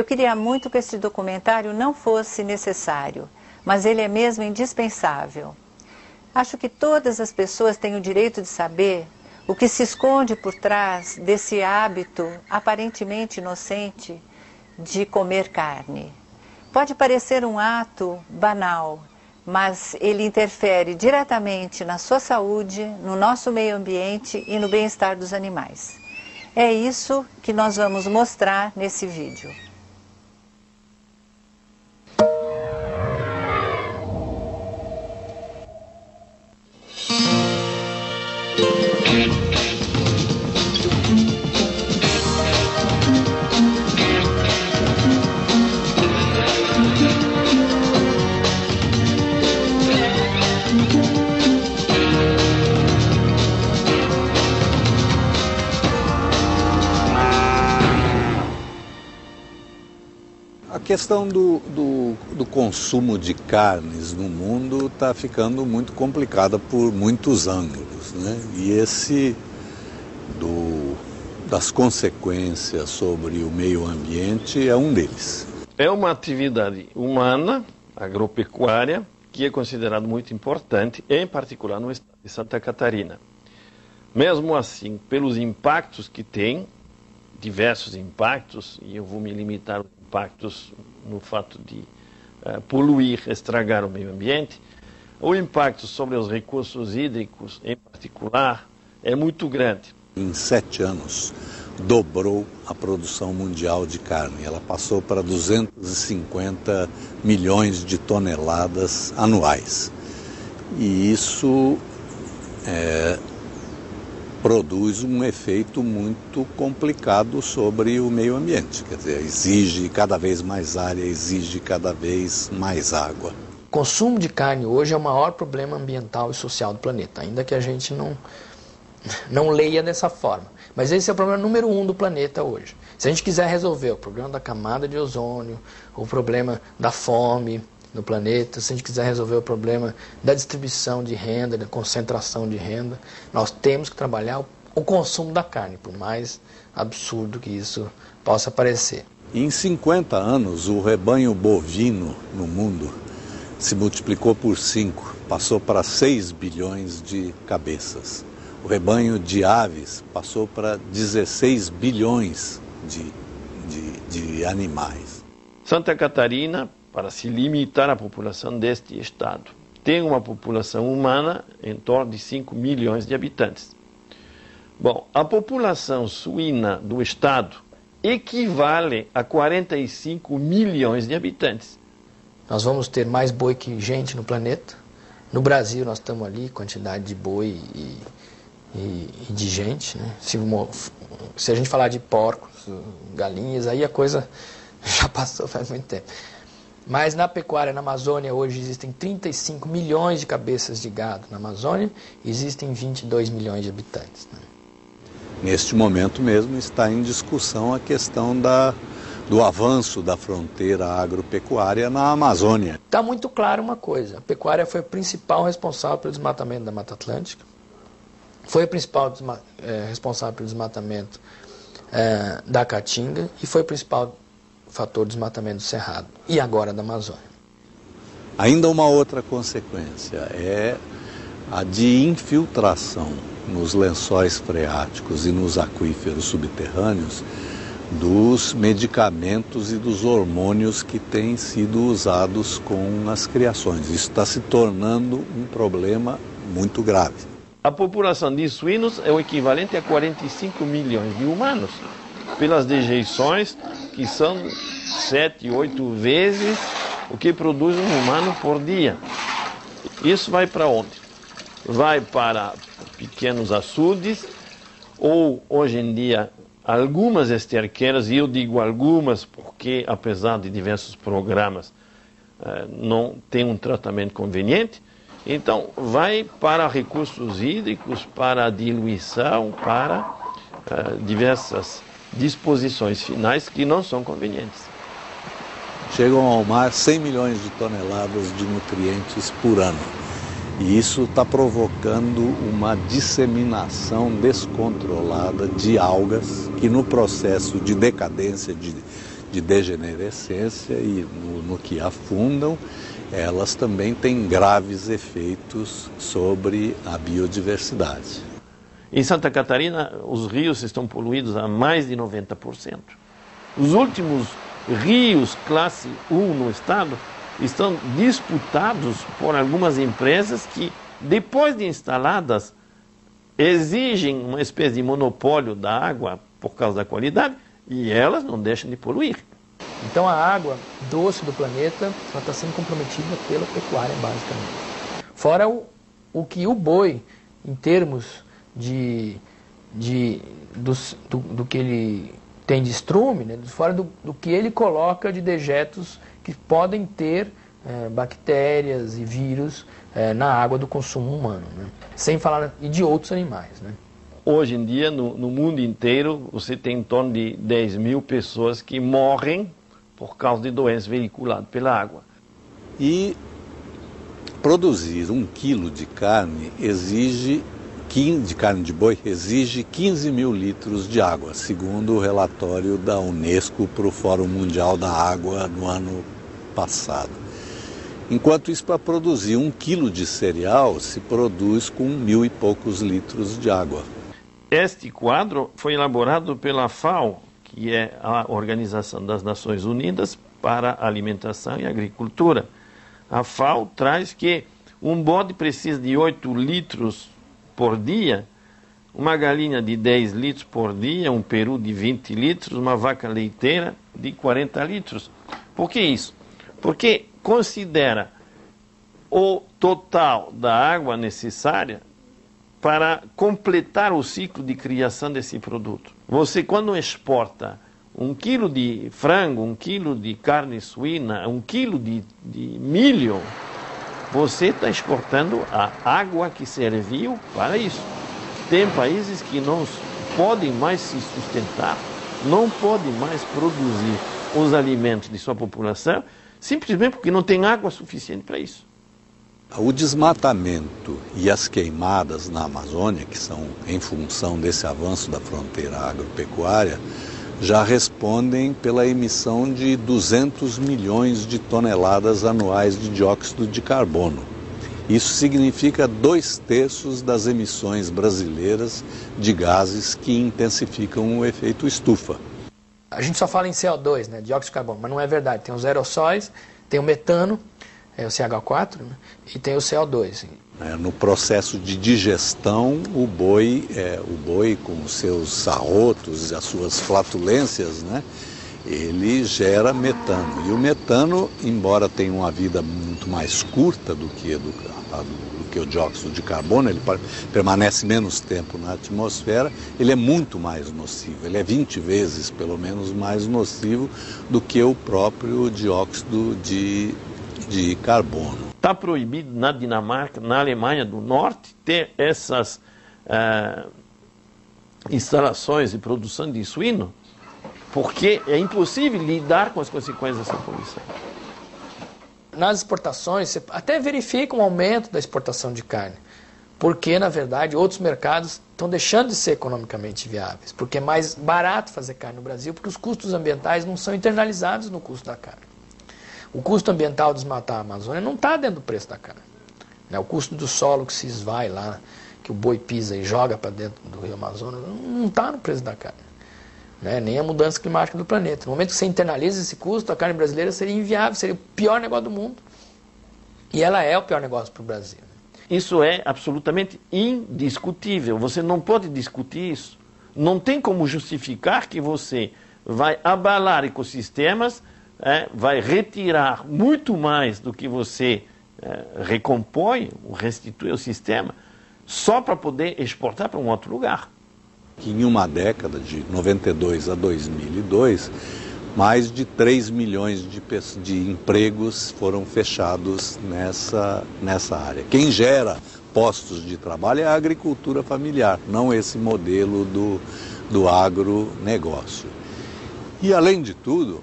Eu queria muito que esse documentário não fosse necessário, mas ele é mesmo indispensável. Acho que todas as pessoas têm o direito de saber o que se esconde por trás desse hábito aparentemente inocente de comer carne. Pode parecer um ato banal, mas ele interfere diretamente na sua saúde, no nosso meio ambiente e no bem-estar dos animais. É isso que nós vamos mostrar nesse vídeo. A questão do consumo de carnes no mundo está ficando muito complicada por muitos ângulos, né? E esse das consequências sobre o meio ambiente é um deles. É uma atividade humana, agropecuária, que é considerada muito importante, em particular no estado de Santa Catarina. Mesmo assim, pelos impactos que tem, diversos impactos, e eu vou me limitar aos impactos no fato de poluir, estragar o meio ambiente, o impacto sobre os recursos hídricos, em particular, é muito grande. Em 7 anos, dobrou a produção mundial de carne. Ela passou para 250 milhões de toneladas anuais. E isso produz um efeito muito complicado sobre o meio ambiente. Quer dizer, exige cada vez mais área, exige cada vez mais água. O consumo de carne hoje é o maior problema ambiental e social do planeta, ainda que a gente não leia dessa forma. Mas esse é o problema número 1 do planeta hoje. Se a gente quiser resolver o problema da camada de ozônio, o problema da fome no planeta, se a gente quiser resolver o problema da distribuição de renda, da concentração de renda, nós temos que trabalhar o consumo da carne, por mais absurdo que isso possa parecer. Em 50 anos, o rebanho bovino no mundo se multiplicou por 5, passou para 6 bilhões de cabeças. O rebanho de aves passou para 16 bilhões de animais. Santa Catarina, para se limitar à população deste estado, tem uma população humana em torno de 5 milhões de habitantes. Bom, a população suína do estado equivale a 45 milhões de habitantes. Nós vamos ter mais boi que gente no planeta. No Brasil nós estamos ali, quantidade de boi e de gente, né? Se a gente falar de porcos, galinhas, aí a coisa já passou faz muito tempo. Mas na pecuária, na Amazônia, hoje existem 35 milhões de cabeças de gado. Na Amazônia, existem 22 milhões de habitantes, né? Neste momento mesmo está em discussão a questão do avanço da fronteira agropecuária na Amazônia. Está muito claro uma coisa, a pecuária foi o principal responsável pelo desmatamento da Mata Atlântica, foi o principal responsável pelo desmatamento da Caatinga e foi o principal fator de desmatamento do Cerrado e agora da Amazônia. Ainda uma outra consequência é a de infiltração nos lençóis freáticos e nos aquíferos subterrâneos dos medicamentos e dos hormônios que têm sido usados com as criações. Isso está se tornando um problema muito grave. A população de suínos é o equivalente a 45 milhões de humanos, pelas dejeições que são 7, 8 vezes o que produz um humano por dia. Isso vai para onde? Vai para pequenos açudes, ou hoje em dia algumas esterqueiras, e eu digo algumas porque apesar de diversos programas não tem um tratamento conveniente, então vai para recursos hídricos, para a diluição, para diversas disposições finais que não são convenientes. Chegam ao mar 100 milhões de toneladas de nutrientes por ano. E isso está provocando uma disseminação descontrolada de algas que no processo de decadência, de degenerescência e no que afundam, elas também têm graves efeitos sobre a biodiversidade. Em Santa Catarina, os rios estão poluídos a mais de 90%. Os últimos rios classe 1 no estado estão disputados por algumas empresas que, depois de instaladas, exigem uma espécie de monopólio da água por causa da qualidade e elas não deixam de poluir. Então a água doce do planeta está sendo comprometida pela pecuária, basicamente. Fora o que o boi, em termos do que ele tem de estrume, né, fora do que ele coloca de dejetos que podem ter bactérias e vírus na água do consumo humano, né? Sem falar e de outros animais, né? Hoje em dia, no mundo inteiro, você tem em torno de 10 mil pessoas que morrem por causa de doenças veiculadas pela água. E produzir 1 quilo de carne de carne de boi exige 15 mil litros de água, segundo o relatório da Unesco para o Fórum Mundial da Água no ano passado. Enquanto isso, para produzir 1 quilo de cereal, se produz com 1.000 e poucos litros de água. Este quadro foi elaborado pela FAO, que é a Organização das Nações Unidas para a Alimentação e Agricultura. A FAO traz que um bode precisa de 8 litros por dia, uma galinha de 10 litros por dia, um peru de 20 litros, uma vaca leiteira de 40 litros. Por que isso? Porque considera o total da água necessária para completar o ciclo de criação desse produto. Você, quando exporta 1 quilo de frango, 1 quilo de carne suína, 1 quilo de milho, você está exportando a água que serviu para isso. Tem países que não podem mais se sustentar, não podem mais produzir os alimentos de sua população, simplesmente porque não tem água suficiente para isso. O desmatamento e as queimadas na Amazônia, que são em função desse avanço da fronteira agropecuária, já respondem pela emissão de 200 milhões de toneladas anuais de dióxido de carbono. Isso significa 2/3 das emissões brasileiras de gases que intensificam o efeito estufa. A gente só fala em CO2, né, dióxido de carbono, mas não é verdade. Tem os aerossóis, tem o metano, o CH4, né, e tem o CO2. No processo de digestão, o boi com os seus arrotos e as suas flatulências, né, ele gera metano. E o metano, embora tenha uma vida muito mais curta do que o dióxido de carbono, ele permanece menos tempo na atmosfera, ele é muito mais nocivo. Ele é 20 vezes, pelo menos, mais nocivo do que o próprio dióxido de carbono. Está proibido na Dinamarca, na Alemanha do Norte, ter essas instalações de produção de suíno, porque é impossível lidar com as consequências dessa poluição. Nas exportações, você até verifica um aumento da exportação de carne, porque, na verdade, outros mercados estão deixando de ser economicamente viáveis, porque é mais barato fazer carne no Brasil, porque os custos ambientais não são internalizados no custo da carne. O custo ambiental de desmatar a Amazônia não está dentro do preço da carne. O custo do solo que se esvai lá, que o boi pisa e joga para dentro do rio Amazonas, não está no preço da carne. Nem a mudança climática do planeta. No momento que você internaliza esse custo, a carne brasileira seria inviável, seria o pior negócio do mundo. E ela é o pior negócio para o Brasil. Isso é absolutamente indiscutível. Você não pode discutir isso. Não tem como justificar que você vai abalar ecossistemas, vai retirar muito mais do que você recompõe, restitui ao sistema, só para poder exportar para um outro lugar. Que em uma década, de 92 a 2002, mais de 3 milhões de empregos foram fechados nessa área. Quem gera postos de trabalho é a agricultura familiar, não esse modelo do agronegócio. E, além de tudo,